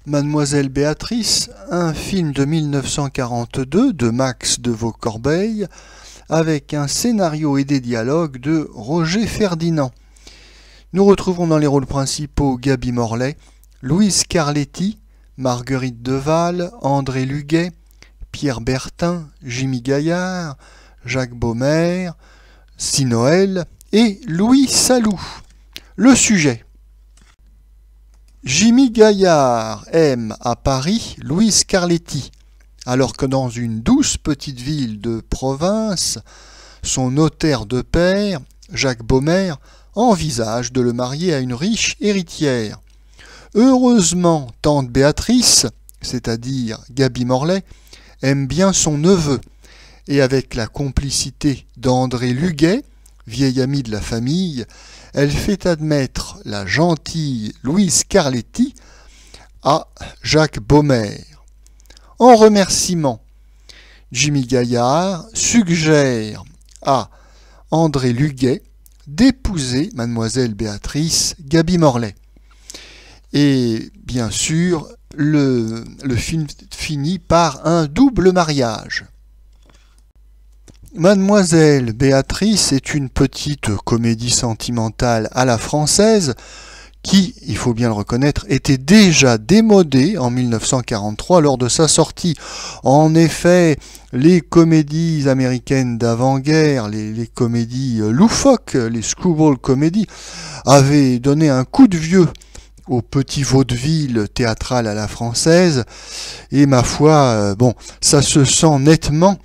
Mademoiselle Béatrice, un film de 1942 de Max de Vaucorbeil, avec un scénario et des dialogues de Roger Ferdinand. Nous retrouvons dans les rôles principaux Gaby Morlet, Louise Carletti, Marguerite Deval, André Luguet, Pierre Bertin, Jimmy Gaillard, Jacques Baumer, Sinoël et Louis Salou. Le sujet. Jimmy Gaillard aime à Paris Louise Carletti, alors que dans une douce petite ville de province, son notaire de père, Jacques Baumer, envisage de le marier à une riche héritière. Heureusement, tante Béatrice, c'est-à-dire Gaby Morlet, aime bien son neveu, et avec la complicité d'André Luguet, vieil ami de la famille, elle fait admettre la gentille Louise Carletti à Jacques Baumer. En remerciement, Jimmy Gaillard suggère à André Luguet d'épouser mademoiselle Béatrice Gaby Morlet. Et bien sûr, le film finit par un double mariage. Mademoiselle Béatrice est une petite comédie sentimentale à la française qui, il faut bien le reconnaître, était déjà démodée en 1943 lors de sa sortie. En effet, les comédies américaines d'avant-guerre, les comédies loufoques, les screwball comedies, avaient donné un coup de vieux au petit vaudeville théâtral à la française, et ma foi, ça se sent nettement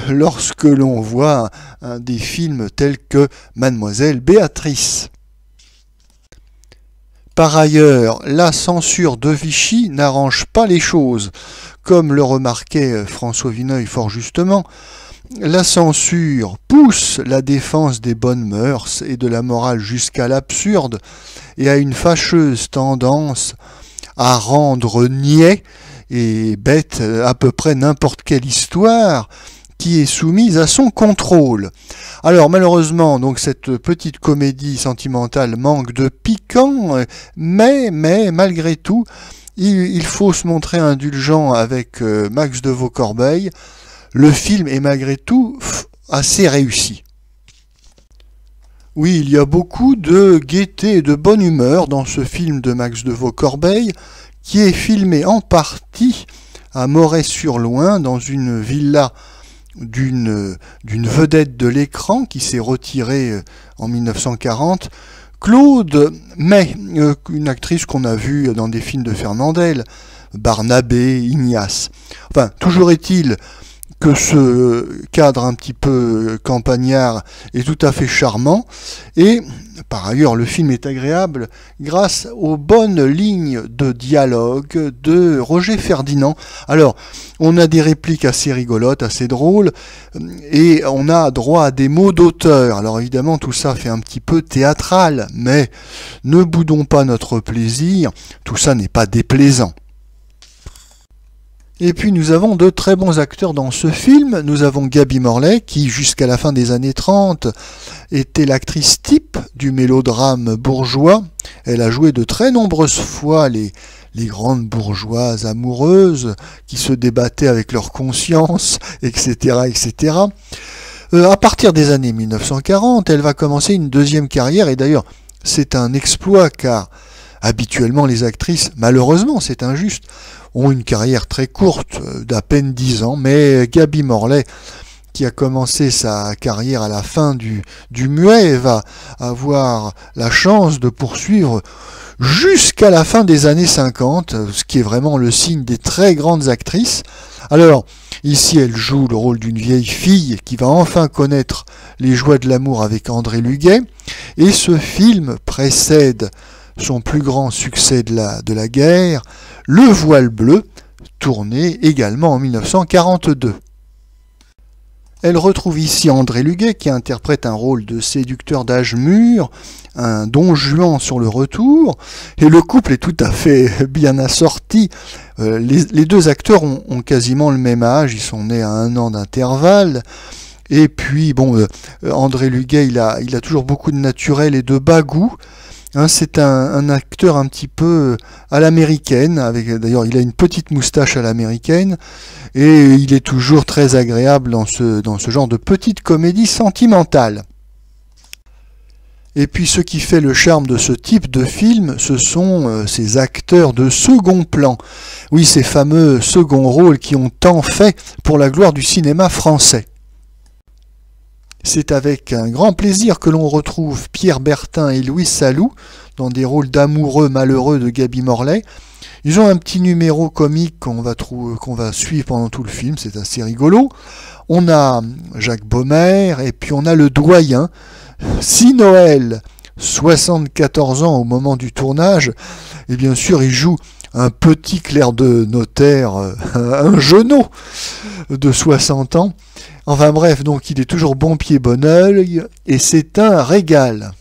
lorsque l'on voit des films tels que Mademoiselle Béatrice. Par ailleurs, la censure de Vichy n'arrange pas les choses. Comme le remarquait François Vineuil fort justement, la censure pousse la défense des bonnes mœurs et de la morale jusqu'à l'absurde et a une fâcheuse tendance à rendre niais et bête à peu près n'importe quelle histoire qui est soumise à son contrôle. Alors malheureusement, donc cette petite comédie sentimentale manque de piquant, mais malgré tout, il faut se montrer indulgent avec Max de Vaucorbeil. Le film est malgré tout assez réussi. Oui, il y a beaucoup de gaieté et de bonne humeur dans ce film de Max de Vaucorbeil, qui est filmé en partie à Moret-sur-Loing, dans une villa d'une vedette de l'écran qui s'est retirée en 1940, Claude May, une actrice qu'on a vue dans des films de Fernandel, Barnabé, Ignace. Enfin, toujours est-il que ce cadre un petit peu campagnard est tout à fait charmant, et par ailleurs le film est agréable grâce aux bonnes lignes de dialogue de Roger Ferdinand. Alors, on a des répliques assez rigolotes, assez drôles, et on a droit à des mots d'auteur. Alors évidemment, tout ça fait un petit peu théâtral, mais ne boudons pas notre plaisir, tout ça n'est pas déplaisant. Et puis nous avons de très bons acteurs dans ce film. Nous avons Gaby Morlet qui, jusqu'à la fin des années 30, était l'actrice type du mélodrame bourgeois. Elle a joué de très nombreuses fois les grandes bourgeoises amoureuses qui se débattaient avec leur conscience, etc., etc. À partir des années 1940, elle va commencer une deuxième carrière, et d'ailleurs c'est un exploit car habituellement les actrices, malheureusement c'est injuste, ont une carrière très courte, d'à peine 10 ans, mais Gaby Morlet, qui a commencé sa carrière à la fin du muet, va avoir la chance de poursuivre jusqu'à la fin des années 50, ce qui est vraiment le signe des très grandes actrices. Alors, ici, elle joue le rôle d'une vieille fille qui va enfin connaître les joies de l'amour avec André Luguet, et ce film précède son plus grand succès de la guerre, Le Voile Bleu, tourné également en 1942. Elle retrouve ici André Luguet qui interprète un rôle de séducteur d'âge mûr, un Don Juan sur le retour, et le couple est tout à fait bien assorti. Les deux acteurs ont quasiment le même âge, ils sont nés à 1 an d'intervalle. Et puis, André Luguet, il a toujours beaucoup de naturel et de bas goût. Hein, c'est un acteur un petit peu à l'américaine, avec d'ailleurs il a une petite moustache à l'américaine, et il est toujours très agréable dans ce genre de petite comédie sentimentale. Et puis ce qui fait le charme de ce type de film, ce sont ces acteurs de second plan. Oui, ces fameux seconds rôles qui ont tant fait pour la gloire du cinéma français. C'est avec un grand plaisir que l'on retrouve Pierre Bertin et Louis Salou dans des rôles d'amoureux malheureux de Gaby Morley. Ils ont un petit numéro comique qu'on va suivre pendant tout le film, c'est assez rigolo. On a Jacques Baumer et puis on a le doyen, Si Noël, 74 ans au moment du tournage, et bien sûr il joue un petit clerc de notaire, un genou de 60 ans. Enfin bref, donc il est toujours bon pied, bon oeil, et c'est un régal.